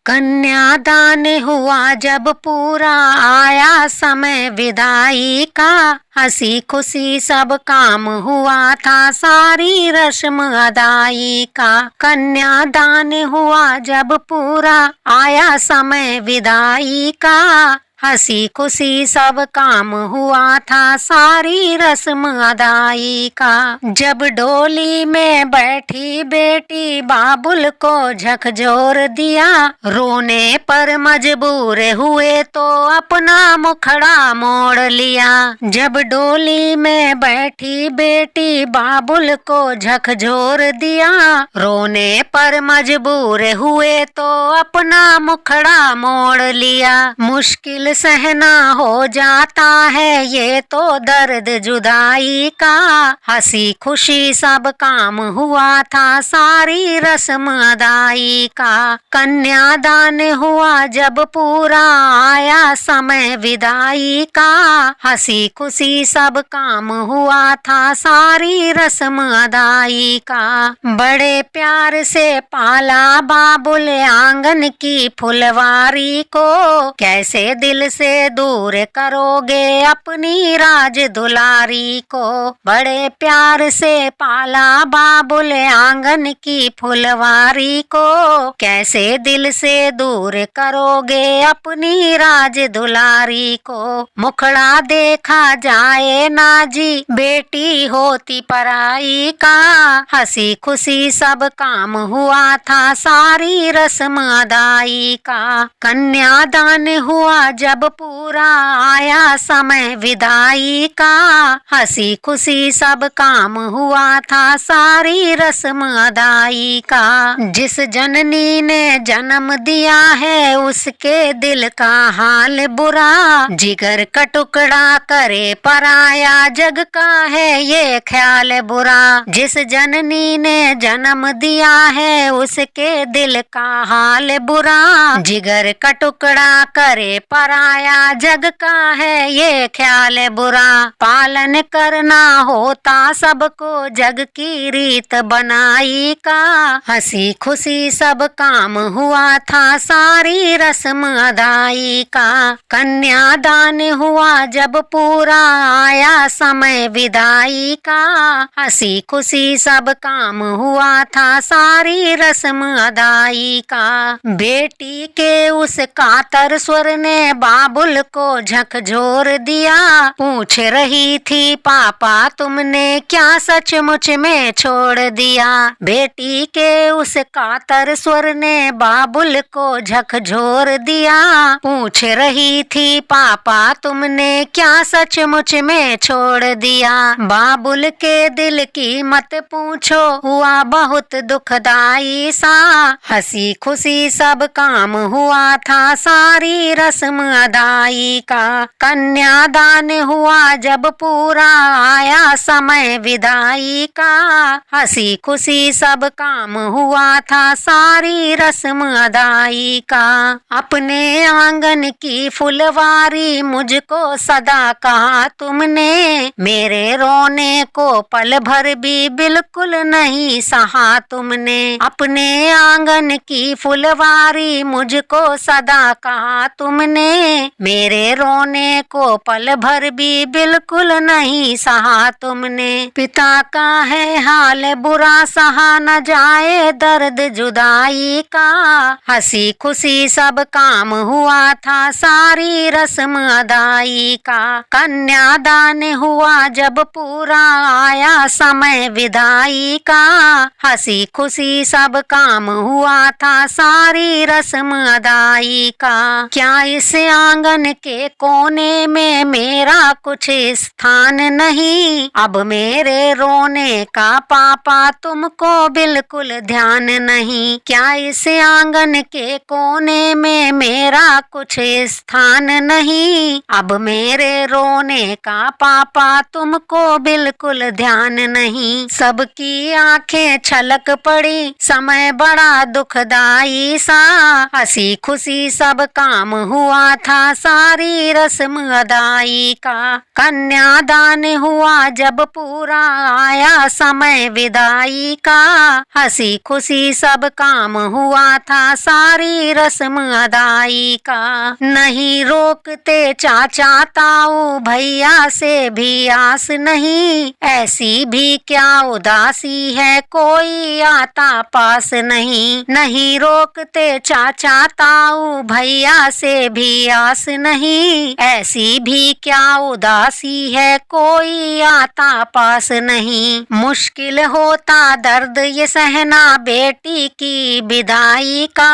कन्यादान हुआ जब पूरा, आया समय विदाई का। हंसी खुशी सब काम हुआ था, सारी रस्म अदाई का। कन्यादान हुआ जब पूरा, आया समय विदाई का। हंसी खुशी सब काम हुआ था, सारी रस्म अदाई का। जब डोली में बैठी बेटी, बाबुल को झकझोर दिया। रोने पर मजबूर हुए तो अपना मुखड़ा मोड़ लिया। जब डोली में बैठी बेटी, बाबुल को झकझोर दिया। रोने पर मजबूर हुए तो अपना मुखड़ा मोड़ लिया। मुश्किल सहना हो जाता है ये तो दर्द जुदाई का। हंसी खुशी सब काम हुआ था, सारी रस्म अदाई का। कन्यादान हुआ जब पूरा, आया समय विदाई का। हंसी खुशी सब काम हुआ था, सारी रस्म अदाई का। बड़े प्यार से पाला बाबुल आंगन की फुलवारी को। कैसे दिल से दूर करोगे अपनी राज दुलारी को। बड़े प्यार से पाला बाबुल आंगन की फुलवारी को। कैसे दिल से दूर करोगे अपनी राज दुलारी को। मुखड़ा देखा जाए ना जी, बेटी होती पराई का। हंसी खुशी सब काम हुआ था, सारी रस्म अदाई का। कन्यादान हुआ जब पूरा, आया समय विदाई का। हंसी खुशी सब काम हुआ था, सारी रस्म अदाई का। जिस जननी ने जन्म दिया है, उसके दिल का हाल बुरा। जिगर का टुकड़ा करे पराया, जग का है ये ख्याल बुरा। जिस जननी ने जन्म दिया है, उसके दिल का हाल बुरा। जिगर का टुकड़ा करे पराया, जग का है ये ख्याल बुरा। पालन करना होता सबको, जग की रीत बनाई का। हंसी खुशी सब काम हुआ था, सारी रस्म अदाई का। कन्यादान हुआ जब पूरा, आया समय विदाई का। हंसी खुशी सब काम हुआ था, सारी रस्म अदाई का। बेटी के उस कातर स्वर ने बाबुल को झकझोर दिया। पूछ रही थी पापा तुमने क्या सचमुच में छोड़ दिया। बेटी के उस कातर स्वर ने बाबुल को झकझोर दिया। पूछ रही थी पापा तुमने क्या सचमुच में छोड़ दिया। बाबुल के दिल की मत पूछो, हुआ बहुत दुखदाई सा। हंसी खुशी सब काम हुआ था, सारी रस्म अदाई का। कन्यादान हुआ जब पूरा, आया समय विदाई का। हंसी खुशी सब काम हुआ था, सारी रस्म अदाई का। अपने आंगन की फुलवारी मुझको सदा कहा तुमने। मेरे रोने को पल भर भी बिल्कुल नहीं सहा तुमने। अपने आंगन की फुलवारी मुझको सदा कहा तुमने। मेरे रोने को पल भर भी बिल्कुल नहीं सहा तुमने। पिता का है हाल बुरा, सहा न जाए दर्द जुदाई का। हंसी खुशी सब काम हुआ था, सारी रस्म अदाई का। कन्यादान हुआ जब पूरा, आया समय विदाई का। हंसी खुशी सब काम हुआ था, सारी रस्म अदाई का। क्या इस आंगन के कोने में मेरा कुछ स्थान नहीं। अब मेरे रोने का पापा तुमको बिल्कुल ध्यान नहीं। क्या इस आंगन के कोने में मेरा कुछ स्थान नहीं। अब मेरे रोने का पापा तुमको बिल्कुल ध्यान नहीं। सबकी आंखें छलक पड़ी, समय बड़ा दुखदाई सा। हंसी खुशी सब काम हुआ था सारी रस्म अदाई का। कन्यादान हुआ जब पूरा आया समय विदाई का, हंसी खुशी सब काम हुआ था सारी रस्म अदाई का। नहीं रोकते चाचा ताऊ भैया से भी आस नहीं, ऐसी भी क्या उदासी है कोई आता पास नहीं। नहीं रोकते चाचा ताऊ भैया से भी आस नहीं, ऐसी भी क्या उदासी है कोई आता पास नहीं। मुश्किल होता दर्द ये सहना बेटी की विदाई का,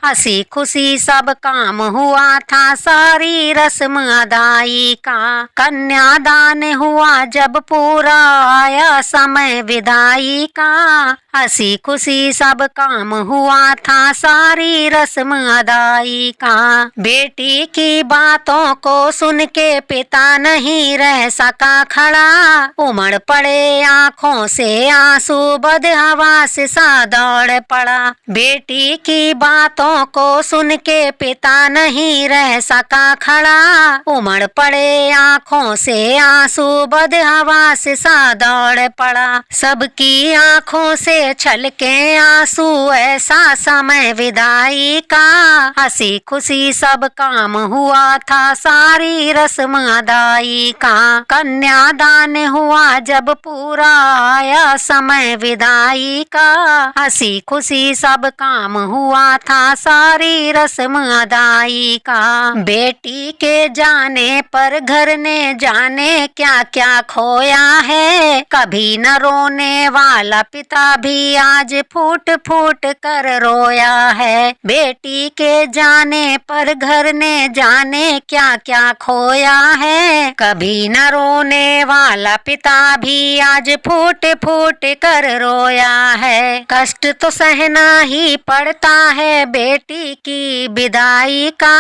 हंसी खुशी सब काम हुआ था सारी रस्म अदाई का। कन्यादान हुआ जब पूरा आया समय विदाई का, हंसी खुशी सब काम हुआ था सारी रस्म अदाई का। बेटी की बातों को सुन के पिता नहीं रह सका खड़ा, उमड़ पड़े आँखों से आंसू बदहवास सा दौड़ पड़ा। बेटी की बातों को सुन के पिता नहीं रह सका खड़ा, उमड़ पड़े आँखों से आंसू बदहवास सा दौड़ पड़ा। सबकी आँखों से छलके आंसू ऐसा समय विदाई का, हंसी खुशी सब काम हुआ था सारी रस्म अदाई का। कन्यादान हुआ जब पूरा आया समय विदाई का, हंसी खुशी सब काम हुआ था सारी रस्म अदाई का। बेटी के जाने पर घर ने जाने क्या क्या खोया है, कभी न रोने वाला पिता भी आज फूट फूट कर रोया है। बेटी के जाने पर घर ने जाने क्या क्या खोया है, कभी न रोने वाला पिता भी आज फूट फूट कर रोया है। कष्ट तो सहना ही पड़ता है बेटी की विदाई का,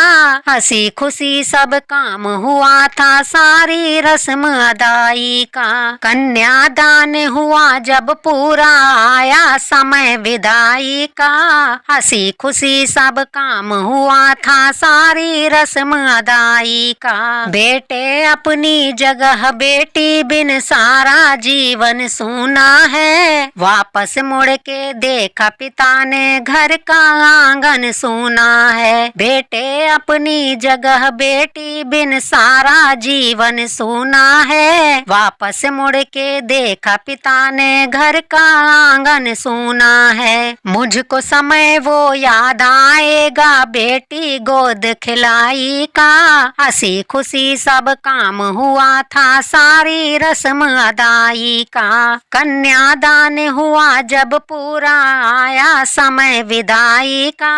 हंसी खुशी सब काम हुआ था सारी रस्म अदाई का। कन्यादान हुआ जब पूरा आया समय विदाई का, हंसी खुशी सब काम हुआ था सारी रस्म अदाई का। बेटे अपनी जगह बेटी बिन सारा जीवन सूना है, वापस मुड़ के देखा पिता ने घर का आंगन सूना है। बेटे अपनी जगह बेटी बिन सारा जीवन सूना है, वापस मुड़ के देखा पिता ने घर का आंगन सूना है। मुझको समय वो याद आएगा बेटी गोद खिलाई का, हंसी खुशी सब काम हुआ था सारी रस्म अदाई का। कन्यादान हुआ जब पूरा आया समय विदाई का,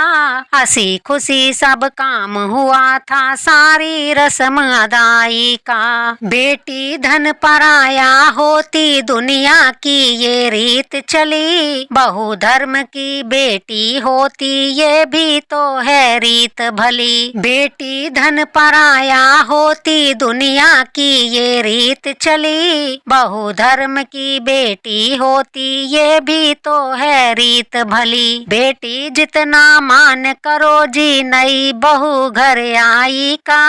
हंसी खुशी सब काम हुआ था सारी रस्म अदाई का। बेटी धन पराया होती दुनिया की ये रीत चली, बहु धर्म की बेटी होती ये भी तो है रीत भली। बेटी धन पराया होती दुनिया की ये रीत चली, बहु धर्म की बेटी होती ये भी तो है रीत भली। बेटी जितना मान करो जी नई बहू घर आई का,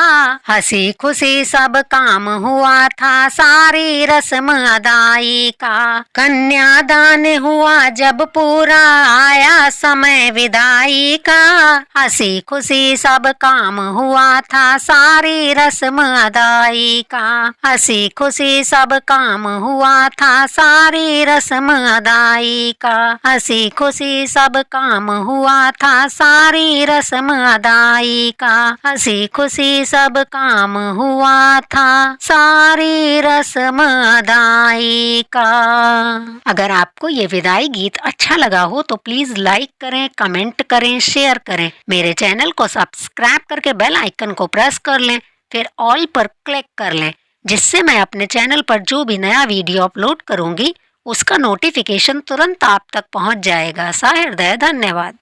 हंसी खुशी सब काम हुआ था सारी रस्म अदाई का। कन्यादान हुआ जब पूरा आया समय विदाई का, हंसी खुशी सब काम हुआ था सारी रस्म अदाई का। हंसी खुशी सब काम हुआ था सारी रस्म अदाई का। हंसी खुशी सब काम हुआ था सारी रस्म अदाई का। हंसी खुशी सब काम हुआ था सारी रस्म अदाई का। अगर आपको ये विदाई गीत अच्छा लगा हो तो प्लीज लाइक करें, कमेंट करें, शेयर करें। मेरे चैनल को सब्सक्राइब करके बेल आइकन को प्रेस कर लें, फिर ऑल पर क्लिक कर लें, जिससे मैं अपने चैनल पर जो भी नया वीडियो अपलोड करूंगी उसका नोटिफिकेशन तुरंत आप तक पहुंच जाएगा। सहृदय धन्यवाद।